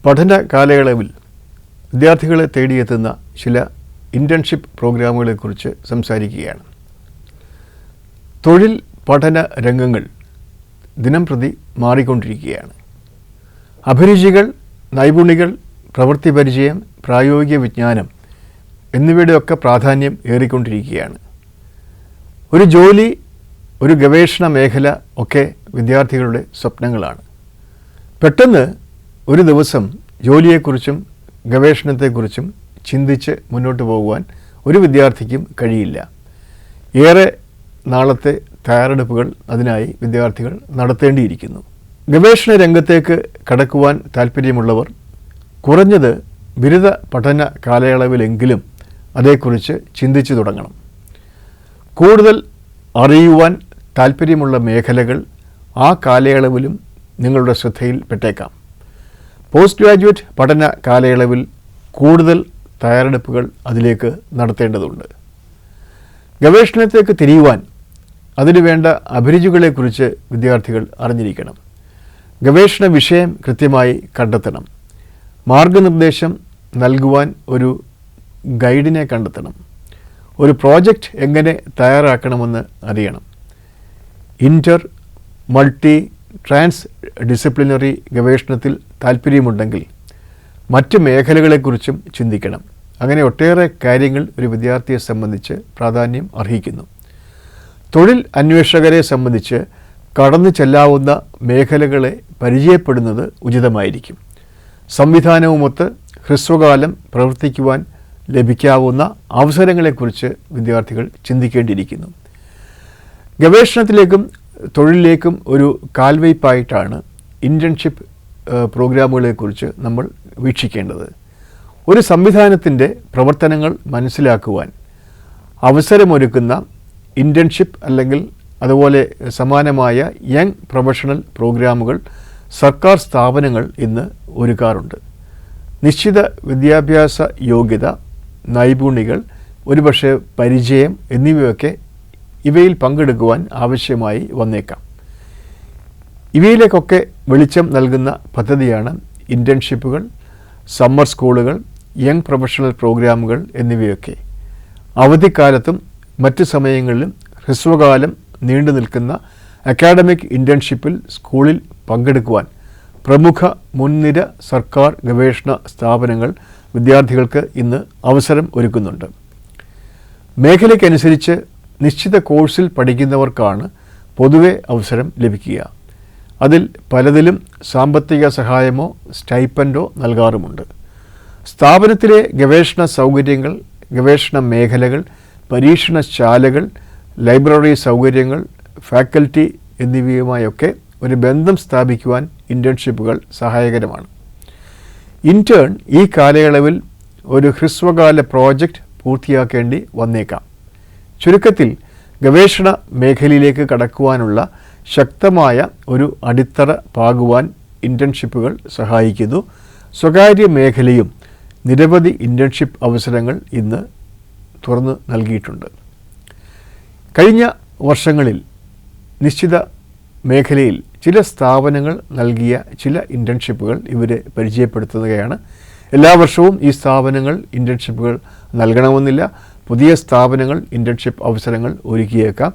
പഠന കാലയളവിൽ വിദ്യാർത്ഥികളെ തേടിയെത്തുന്ന ചില ഇൻറ്റേൺഷിപ്പ് പ്രോഗ്രാമുകളെക്കുറിച്ച് സംസാരിക്കുകയാണ്. തൊഴിൽ പഠന രംഗങ്ങൾ ദിനംപ്രതി മാറിക്കൊണ്ടിരിക്കുകയാണ്. അഭിരുചികൾ, നൈപുണികൾ, പ്രവൃത്തി പരിചയം, പ്രായോഗിക വിജ്ഞാനം എന്നിവയുടെയൊക്കെ പ്രാധാന്യം ഏറിക്കൊണ്ടിരിക്കുകയാണ്. ഒരു ജോലി, ഒരു ഗവേഷണ മേഖല ഒക്കെ വിദ്യാർത്ഥികളുടെ സ്വപ്നങ്ങളാണ്. പെട്ടെന്ന് ഒരു ദിവസം ജോലിയെക്കുറിച്ചും ഗവേഷണത്തെക്കുറിച്ചും ചിന്തിച്ച് മുന്നോട്ട് പോകുവാൻ ഒരു വിദ്യാർത്ഥിക്കും കഴിയില്ല. ഏറെ നാളത്തെ തയ്യാറെടുപ്പുകൾ അതിനായി വിദ്യാർത്ഥികൾ നടത്തേണ്ടിയിരിക്കുന്നു. ഗവേഷണ രംഗത്തേക്ക് കടക്കുവാൻ താൽപ്പര്യമുള്ളവർ കുറഞ്ഞത് ബിരുദ പഠന കാലയളവിലെങ്കിലും അതേക്കുറിച്ച് ചിന്തിച്ചു തുടങ്ങണം. കൂടുതൽ അറിയുവാൻ താൽപ്പര്യമുള്ള മേഖലകൾ ആ കാലയളവിലും നിങ്ങളുടെ ശ്രദ്ധയിൽ പെട്ടേക്കാം. പോസ്റ്റ് ഗ്രാജുവേറ്റ് പഠന കാലയളവിൽ കൂടുതൽ തയ്യാറെടുപ്പുകൾ അതിലേക്ക് നടത്തേണ്ടതുണ്ട്. ഗവേഷണത്തേക്ക് തിരിയുവാൻ അതിനുവേണ്ട അഭിരുചികളെക്കുറിച്ച് വിദ്യാർത്ഥികൾ അറിഞ്ഞിരിക്കണം. ഗവേഷണ വിഷയം കൃത്യമായി കണ്ടെത്തണം. മാർഗനിർദ്ദേശം നൽകുവാൻ ഒരു ഗൈഡിനെ കണ്ടെത്തണം. ഒരു പ്രോജക്റ്റ് എങ്ങനെ തയ്യാറാക്കണമെന്ന് അറിയണം. മൾട്ടി ട്രാൻസ് ഡിസിപ്ലിനറി ഗവേഷണത്തിൽ താൽപ്പര്യമുണ്ടെങ്കിൽ മറ്റ് മേഖലകളെക്കുറിച്ചും ചിന്തിക്കണം. അങ്ങനെ ഒട്ടേറെ കാര്യങ്ങൾ ഒരു വിദ്യാർത്ഥിയെ സംബന്ധിച്ച് പ്രാധാന്യം അർഹിക്കുന്നു. തൊഴിൽ അന്വേഷകരെ സംബന്ധിച്ച് കടന്നു ചെല്ലാവുന്ന മേഖലകളെ പരിചയപ്പെടുന്നത് ഉചിതമായിരിക്കും. സംവിധാനവുമൊത്ത് ഹ്രസ്വകാലം പ്രവർത്തിക്കുവാൻ ലഭിക്കാവുന്ന അവസരങ്ങളെക്കുറിച്ച് വിദ്യാർത്ഥികൾ ചിന്തിക്കേണ്ടിയിരിക്കുന്നു. ഗവേഷണത്തിലേക്കും തൊഴിലിലേക്കും ഒരു കാൽവയ്പായിട്ടാണ് ഇൻറ്റേൺഷിപ്പ് പ്രോഗ്രാമുകളെക്കുറിച്ച് നമ്മൾ വീക്ഷിക്കേണ്ടത്. ഒരു സംവിധാനത്തിൻ്റെ പ്രവർത്തനങ്ങൾ മനസ്സിലാക്കുവാൻ അവസരമൊരുക്കുന്ന ഇൻറ്റേൺഷിപ്പ് അല്ലെങ്കിൽ അതുപോലെ സമാനമായ യങ് പ്രൊഫഷണൽ പ്രോഗ്രാമുകൾ സർക്കാർ സ്ഥാപനങ്ങൾ ഇന്ന് ഒരുക്കാറുണ്ട്. നിശ്ചിത വിദ്യാഭ്യാസ യോഗ്യത, നൈപുണികൾ, ഒരുപക്ഷെ പരിചയം എന്നിവയൊക്കെ ഇവയിൽ പങ്കെടുക്കുവാൻ ആവശ്യമായി വന്നേക്കാം. ഇവയിലേക്കൊക്കെ വെളിച്ചം നൽകുന്ന പദ്ധതിയാണ് ഇൻറ്റേൺഷിപ്പുകൾ, സമ്മർ സ്കൂളുകൾ, യങ് പ്രൊഫഷണൽ പ്രോഗ്രാമുകൾ എന്നിവയൊക്കെ. അവധിക്കാലത്തും മറ്റ് സമയങ്ങളിലും ഹ്രസ്വകാലം നീണ്ടു നിൽക്കുന്ന അക്കാഡമിക് ഇൻറ്റേൺഷിപ്പിൽ സ്കൂളിൽ പങ്കെടുക്കുവാൻ പ്രമുഖ മുൻനിര സർക്കാർ ഗവേഷണ സ്ഥാപനങ്ങൾ വിദ്യാർത്ഥികൾക്ക് ഇന്ന് അവസരം ഒരുക്കുന്നുണ്ട്. മേഖലയ്ക്കനുസരിച്ച് നിശ്ചിത കോഴ്സിൽ പഠിക്കുന്നവർക്കാണ് പൊതുവെ അവസരം ലഭിക്കുക. അതിൽ പലതിലും സാമ്പത്തിക സഹായമോ സ്റ്റൈപ്പൻഡോ നൽകാറുമുണ്ട്. സ്ഥാപനത്തിലെ ഗവേഷണ സൗകര്യങ്ങൾ, ഗവേഷണ മേഖലകൾ, പരീക്ഷണശാലകൾ, ലൈബ്രറി സൗകര്യങ്ങൾ, ഫാക്കൽറ്റി എന്നിവയുമായൊക്കെ ഒരു ബന്ധം സ്ഥാപിക്കുവാൻ ഇൻറ്റേൺഷിപ്പുകൾ സഹായകരമാണ്. ഇൻറ്റേൺ ഈ കാലയളവിൽ ഒരു ഹ്രസ്വകാല പ്രോജക്റ്റ് പൂർത്തിയാക്കേണ്ടി വന്നേക്കാം. ചുരുക്കത്തിൽ ഗവേഷണ മേഖലയിലേക്ക് കടക്കുവാനുള്ള ശക്തമായ ഒരു അടിത്തറ പാകുവാൻ ഇൻറ്റേൺഷിപ്പുകൾ സഹായിക്കുന്നു. സ്വകാര്യ മേഖലയും നിരവധി ഇൻറ്റേൺഷിപ്പ് അവസരങ്ങൾ ഇന്ന് തുറന്നു നൽകിയിട്ടുണ്ട്. കഴിഞ്ഞ വർഷങ്ങളിൽ നിശ്ചിത മേഖലയിൽ ചില സ്ഥാപനങ്ങൾ നൽകിയ ചില ഇൻറ്റേൺഷിപ്പുകൾ ഇവരെ പരിചയപ്പെടുത്തുകയാണ്. എല്ലാ വർഷവും ഈ സ്ഥാപനങ്ങൾ ഇൻറ്റേൺഷിപ്പുകൾ നൽകണമെന്നില്ല. പുതിയ സ്ഥാപനങ്ങൾ ഇൻറ്റേൺഷിപ്പ് അവസരങ്ങൾ ഒരുക്കിയേക്കാം.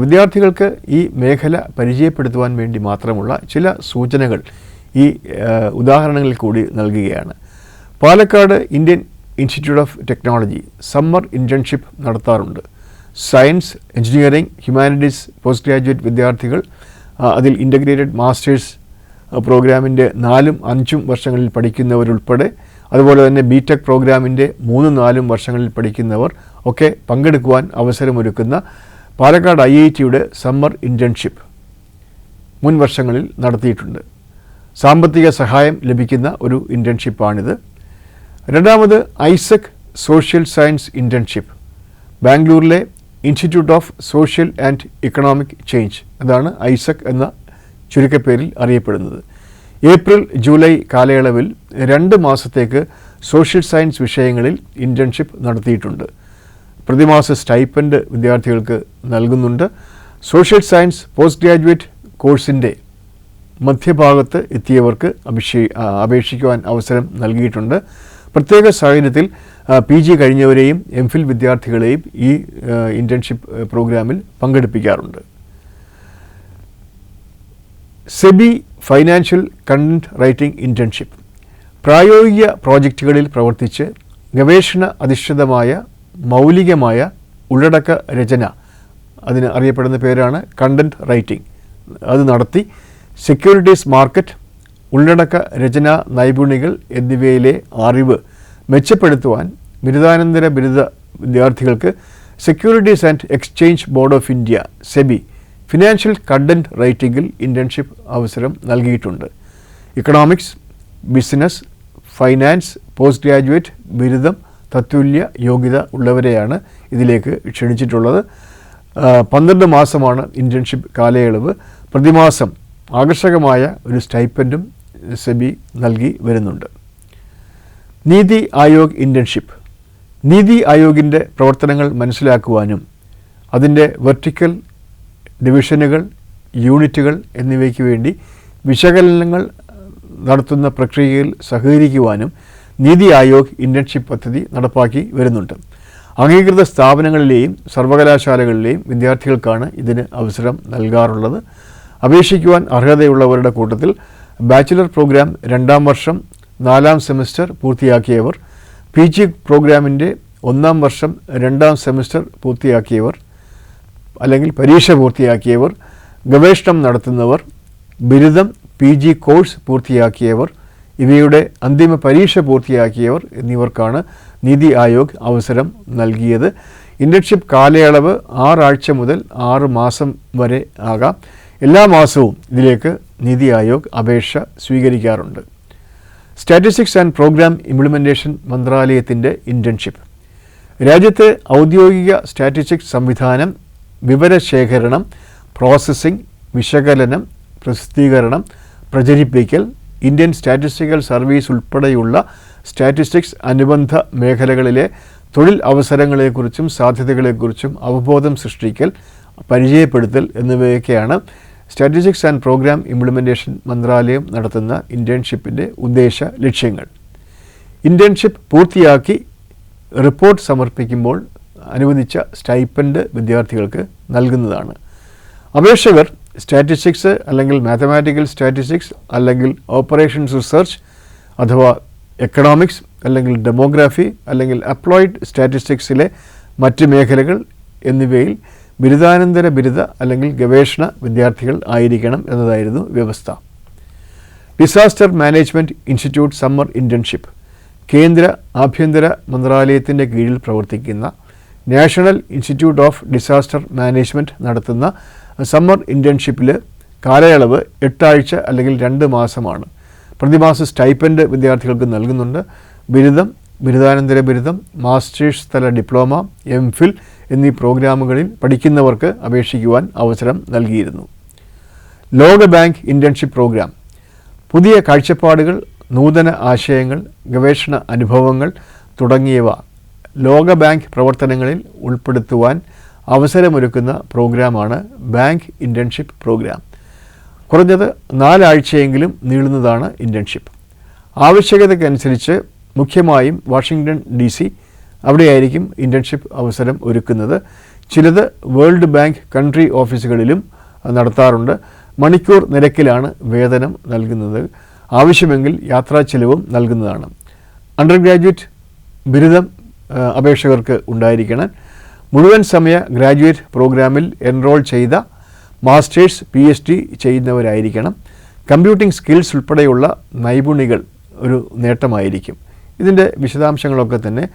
വിദ്യാർത്ഥികൾക്ക് ഈ മേഖല പരിചയപ്പെടുത്തുവാൻ വേണ്ടി മാത്രമുള്ള ചില സൂചനകൾ ഈ ഉദാഹരണങ്ങളിൽ കൂടി നൽകുകയാണ്. Palakkad Indian institute of technology summer internship നടത്താറുണ്ട്. Science, engineering, humanities post graduate വിദ്യാർത്ഥികൾ അതിൽ ഇൻ്റഗ്രേറ്റഡ് മാസ്റ്റേഴ്സ് പ്രോഗ്രാമിൻ്റെ 4ഉം 5ഉം വർഷങ്ങളിൽ പഠിക്കുന്നവരുൾപ്പെടെ അതുപോലെ തന്നെ ബിടെക് പ്രോഗ്രാമിൻ്റെ 3-4 വർഷങ്ങളിൽ പഠിക്കുന്നവർ ഒക്കെ പങ്കെടുക്കുവാൻ അവസരമൊരുക്കുന്ന പാലക്കാട് IITയുടെ സമ്മർ ഇൻറ്റേൺഷിപ്പ് മുൻ വർഷങ്ങളിൽ നടത്തിയിട്ടുണ്ട്. സാമ്പത്തിക സഹായം ലഭിക്കുന്ന ഒരു ഇൻറ്റേൺഷിപ്പാണിത്. രണ്ടാമത് ഐസക് സോഷ്യൽ സയൻസ് ഇൻറ്റേൺഷിപ്പ്, ബാംഗ്ലൂരിലെ institute of social and economic change, അതാണ് ഐസക് എന്ന ചുരുക്കപ്പേരിൽ അറിയപ്പെടുന്നത്. ഏപ്രിൽ ജൂലൈ കാലയളവിൽ 2 മാസത്തേക്ക് സോഷ്യൽ സയൻസ് വിഷയങ്ങളിൽ ഇൻറ്റേൺഷിപ്പ് നടത്തിയിട്ടുണ്ട്. പ്രതിമാസ സ്റ്റൈപ്പൻഡ് വിദ്യാർത്ഥികൾക്ക് നൽകുന്നുണ്ട്. സോഷ്യൽ സയൻസ് പോസ്റ്റ് ഗ്രാജുവേറ്റ് കോഴ്സിൻ്റെ മധ്യഭാഗത്ത് എത്തിയവർക്ക് അപേക്ഷിക്കുവാൻ അവസരം നൽകിയിട്ടുണ്ട്. പ്രത്യേക സാഹചര്യത്തിൽ PG കഴിഞ്ഞവരെയും MPhil വിദ്യാർത്ഥികളെയും ഈ ഇൻറ്റേൺഷിപ്പ് പ്രോഗ്രാമിൽ പങ്കെടുപ്പിക്കാറുണ്ട്. SEBI financial content writing internship പ്രായോഗിക പ്രോജക്റ്റുകളിൽ പ്രവർത്തിച്ച് ഗവേഷണ അധിഷ്ഠിതമായ മൗലികമായ ഉള്ളടക്ക രചന, അതിന് അറിയപ്പെടുന്ന പേരാണ് കണ്ടന്റ് റൈറ്റിംഗ്, അത് നടത്തി സെക്യൂരിറ്റീസ് മാർക്കറ്റ്, ഉള്ളടക്ക രചനാ നൈപുണികൾ എന്നിവയിലെ അറിവ് മെച്ചപ്പെടുത്തുവാൻ ബിരുദാനന്തര ബിരുദ വിദ്യാർത്ഥികൾക്ക് securities and exchange board of India SEBI financial content റൈറ്റിംഗിൽ ഇൻറ്റേൺഷിപ്പ് അവസരം നൽകിയിട്ടുണ്ട്. Economics, business, finance, post graduate ബിരുദം, തത്തുല്യ യോഗ്യത ഉള്ളവരെയാണ് ഇതിലേക്ക് ക്ഷണിച്ചിട്ടുള്ളത്. 12 മാസമാണ് ഇൻറ്റേൺഷിപ്പ് കാലയളവ്. പ്രതിമാസം ആകർഷകമായ ഒരു സ്റ്റൈപ്പൻഡും സെബി നൽകി വരുന്നുണ്ട്. നീതി ആയോഗ് ഇൻറ്റേൺഷിപ്പ് നീതി ആയോഗിൻ്റെ പ്രവർത്തനങ്ങൾ മനസ്സിലാക്കുവാനും അതിൻ്റെ വെർട്ടിക്കൽ ഡിവിഷനുകൾ, യൂണിറ്റുകൾ എന്നിവയ്ക്ക് വേണ്ടി വിശകലനങ്ങൾ നടത്തുന്ന പ്രക്രിയയിൽ സഹകരിക്കുവാനും നീതി ആയോഗ് ഇൻറ്റേൺഷിപ്പ് പദ്ധതി നടപ്പാക്കി വരുന്നുണ്ട്. അംഗീകൃത സ്ഥാപനങ്ങളിലെയും സർവകലാശാലകളിലെയും വിദ്യാർത്ഥികൾക്കാണ് ഇതിന് അവസരം നൽകാറുള്ളത്. അപേക്ഷിക്കുവാൻ അർഹതയുള്ളവരുടെ കൂട്ടത്തിൽ ബാച്ചിലർ പ്രോഗ്രാം 2ാം വർഷം 4ാം സെമസ്റ്റർ പൂർത്തിയാക്കിയവർ, PG പ്രോഗ്രാമിൻ്റെ 1ാം വർഷം 2ാം സെമസ്റ്റർ പൂർത്തിയാക്കിയവർ അല്ലെങ്കിൽ പരീക്ഷ പൂർത്തിയാക്കിയവർ, ഗവേഷണം നടത്തുന്നവർ, ബിരുദം PG കോഴ്സ് പൂർത്തിയാക്കിയവർ, ഇവയുടെ അന്തിമ പരീക്ഷ പൂർത്തിയാക്കിയവർ എന്നിവർക്കാണ് നീതി ആയോഗ് അവസരം നൽകിയത്. ഇൻറ്റേൺഷിപ്പ് കാലയളവ് 6 ആഴ്ച മുതൽ 6 മാസം വരെ ആകാം. എല്ലാ മാസവും ഇതിലേക്ക് നീതി ആയോഗ് അപേക്ഷ സ്വീകരിക്കാറുണ്ട്. സ്റ്റാറ്റിസ്റ്റിക്സ് ആൻഡ് പ്രോഗ്രാം ഇംപ്ലിമെൻറ്റേഷൻ മന്ത്രാലയത്തിൻ്റെ ഇൻറ്റേൺഷിപ്പ് രാജ്യത്തെ ഔദ്യോഗിക സ്റ്റാറ്റിസ്റ്റിക്സ് സംവിധാനം, വിവരശേഖരണം, പ്രോസസ്സിംഗ്, വിശകലനം, പ്രസിദ്ധീകരണം, പ്രചരിപ്പിക്കൽ, ഇന്ത്യൻ സ്റ്റാറ്റിസ്റ്റിക്കൽ സർവീസ് ഉൾപ്പെടെയുള്ള സ്റ്റാറ്റിസ്റ്റിക്സ് അനുബന്ധ മേഖലകളിലെ തൊഴിൽ അവസരങ്ങളെക്കുറിച്ചും സാധ്യതകളെക്കുറിച്ചും അവബോധം സൃഷ്ടിക്കൽ, പരിചയപ്പെടുത്തൽ എന്നിവയൊക്കെയാണ് സ്റ്റാറ്റിസ്റ്റിക്സ് ആൻഡ് പ്രോഗ്രാം ഇംപ്ലിമെൻറ്റേഷൻ മന്ത്രാലയം നടത്തുന്ന ഇൻറ്റേൺഷിപ്പിൻ്റെ ഉദ്ദേശ ലക്ഷ്യങ്ങൾ. ഇൻറ്റേൺഷിപ്പ് പൂർത്തിയാക്കി റിപ്പോർട്ട് സമർപ്പിക്കുമ്പോൾ അനുവദിച്ച സ്റ്റൈപ്പൻഡ് വിദ്യാർത്ഥികൾക്ക് നൽകുന്നതാണ്. അപേക്ഷകർ സ്റ്റാറ്റിസ്റ്റിക്സ് അല്ലെങ്കിൽ മാത്തമാറ്റിക്കൽ സ്റ്റാറ്റിസ്റ്റിക്സ് അല്ലെങ്കിൽ ഓപ്പറേഷൻസ് റിസർച്ച് അഥവാ എക്കണോമിക്സ് അല്ലെങ്കിൽ ഡെമോഗ്രാഫി അല്ലെങ്കിൽ അപ്ലോയിഡ് സ്റ്റാറ്റിസ്റ്റിക്സിലെ മറ്റ് മേഖലകൾ എന്നിവയിൽ ബിരുദാനന്തര ബിരുദ അല്ലെങ്കിൽ ഗവേഷണ വിദ്യാർത്ഥികൾ ആയിരിക്കണം എന്നതായിരുന്നു വ്യവസ്ഥ. Disaster management institute summer internship കേന്ദ്ര ആഭ്യന്തര മന്ത്രാലയത്തിൻ്റെ കീഴിൽ പ്രവർത്തിക്കുന്ന national institute of disaster management നടത്തുന്ന സമ്മർ ഇൻറ്റേൺഷിപ്പിൽ കാലയളവ് 8 ആഴ്ച അല്ലെങ്കിൽ 2 മാസമാണ്. പ്രതിമാസ സ്റ്റൈപ്പൻഡ് വിദ്യാർത്ഥികൾക്ക് നൽകുന്നുണ്ട്. ബിരുദം, ബിരുദാനന്തര ബിരുദം, മാസ്റ്റേഴ്സ് തല ഡിപ്ലോമ, MPhil എന്നീ പ്രോഗ്രാമുകളിൽ പഠിക്കുന്നവർക്ക് അപേക്ഷിക്കുവാൻ അവസരം നൽകിയിരുന്നു. ലോക ബാങ്ക് ഇൻറ്റേൺഷിപ്പ് പ്രോഗ്രാം പുതിയ കാഴ്ചപ്പാടുകൾ, നൂതന ആശയങ്ങൾ, ഗവേഷണ അനുഭവങ്ങൾ തുടങ്ങിയവ ലോക ബാങ്ക് പ്രവർത്തനങ്ങളിൽ ഉൾപ്പെടുത്തുവാൻ അവസരമൊരുക്കുന്ന പ്രോഗ്രാമാണ് ബാങ്ക് ഇൻറ്റേൺഷിപ്പ് പ്രോഗ്രാം. കുറഞ്ഞത് 4 ആഴ്ചയെങ്കിലും നീളുന്നതാണ് ഇൻറ്റേൺഷിപ്പ്. ആവശ്യകതയ്ക്കനുസരിച്ച് മുഖ്യമായും വാഷിംഗ്ടൺ DC അവിടെയായിരിക്കും ഇൻറ്റേൺഷിപ്പ് അവസരം ഒരുക്കുന്നത്. ചിലത് വേൾഡ് ബാങ്ക് കൺട്രി ഓഫീസുകളിലും നടത്താറുണ്ട്. മണിക്കൂർ നിരക്കിലാണ് വേതനം നൽകുന്നത്. ആവശ്യമെങ്കിൽ യാത്രാ ചെലവും നൽകുന്നതാണ്. അണ്ടർ ഗ്രാജുവേറ്റ് ബിരുദം അപേക്ഷകർക്ക് ഉണ്ടായിരിക്കണം. മുഴുവൻ സമയ ഗ്രാജുവേറ്റ് പ്രോഗ്രാമിൽ എൻറോൾ ചെയ്ത മാസ്റ്റേഴ്സ് PhD ചെയ്യുന്നവരായിരിക്കണം. കമ്പ്യൂട്ടിംഗ് സ്കിൽസ് ഉൾപ്പെടെയുള്ള നൈപുണികൾ ഒരു നേട്ടമായിരിക്കും. ഇതിൻ്റെ വിശദാംശങ്ങളൊക്കെ തന്നെ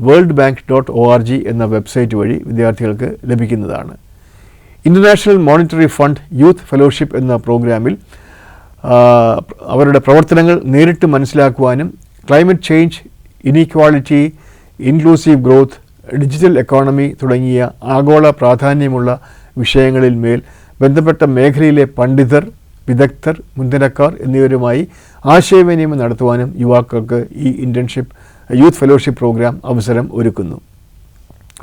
worldbank.org എന്ന വെബ്സൈറ്റ് വഴി വിദ്യാർത്ഥികൾക്ക് ലഭിക്കുന്നതാണ്. International monetary fund youth fellowship എന്ന പ്രോഗ്രാമിൽ അവരുടെ പ്രവർത്തനങ്ങൾ നേരിട്ട് മനസ്സിലാക്കുവാനും climate change, inequality, inclusive growth, digital economy തുടങ്ങിയ ആഗോള പ്രാധാന്യമുള്ള വിഷയങ്ങളിൽ മേൽ ബന്ധപ്പെട്ട മേഖലയിലെ പണ്ഡിതർ, വിദഗ്ധർ, മുൻനിരക്കാർ എന്നിവരുമായി ആശയവിനിമയം നടത്തുവാനും യുവാക്കൾക്ക് ഈ ഇൻറ്റേൺഷിപ്പ് യൂത്ത് ഫെലോഷിപ്പ് പ്രോഗ്രാം അവസരം ഒരുക്കുന്നു.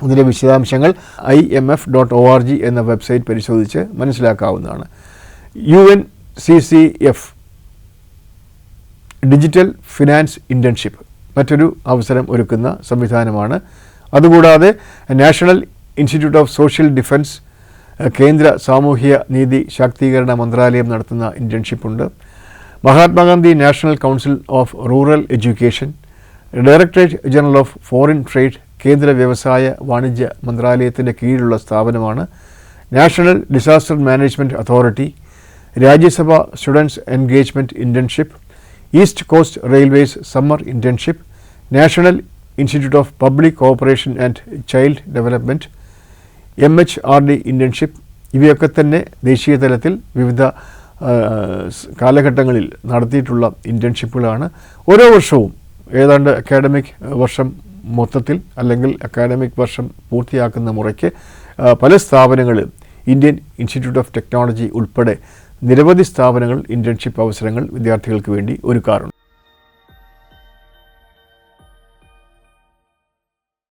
ഇതിൻ്റെ വിശദാംശങ്ങൾ IMF.org എന്ന വെബ്സൈറ്റ് പരിശോധിച്ച് മനസ്സിലാക്കാവുന്നതാണ്. UN DCCF digital finance internship മറ്റൊരു അവസരം ഒരുക്കുന്ന സംവിധാനമാണ്. അതുകൂടാതെ national institute of social defence കേന്ദ്ര സാമൂഹ്യ നീതി ശാക്തീകരണ മന്ത്രാലയം നടത്തുന്ന ഇൻറ്റേൺഷിപ്പുണ്ട്. Mahatma Gandhi national council of rural education, directorate general of foreign trade കേന്ദ്ര വ്യവസായ വാണിജ്യ മന്ത്രാലയത്തിൻ്റെ കീഴിലുള്ള സ്ഥാപനമാണ്. National disaster management authority, Rajya Sabha students engagement internship, east coast railways summer internship, national institute of public cooperation and child development, MHRD internship, ഇവയൊക്കെ തന്നെ ദേശീയ തലത്തിൽ വിവിധ കാലഘട്ടങ്ങളിൽ നടത്തിയിട്ടുള്ള ഇൻറ്റേൺഷിപ്പുകളാണ്. ഓരോ വർഷവും ഏതാണ്ട് അക്കാഡമിക് വർഷം മൊത്തത്തിൽ അല്ലെങ്കിൽ അക്കാഡമിക് വർഷം പൂർത്തിയാക്കുന്ന മുറയ്ക്ക് പല സ്ഥാപനങ്ങളിൽ ഇന്ത്യൻ ഇൻസ്റ്റിറ്റ്യൂട്ട് ഓഫ് ടെക്നോളജി ഉൾപ്പെടെ നിരവധി സ്ഥാപനങ്ങൾ ഇൻറ്റേൺഷിപ്പ് അവസരങ്ങൾ വിദ്യാർത്ഥികൾക്ക് വേണ്ടി ഒരുക്കാറുണ്ട്.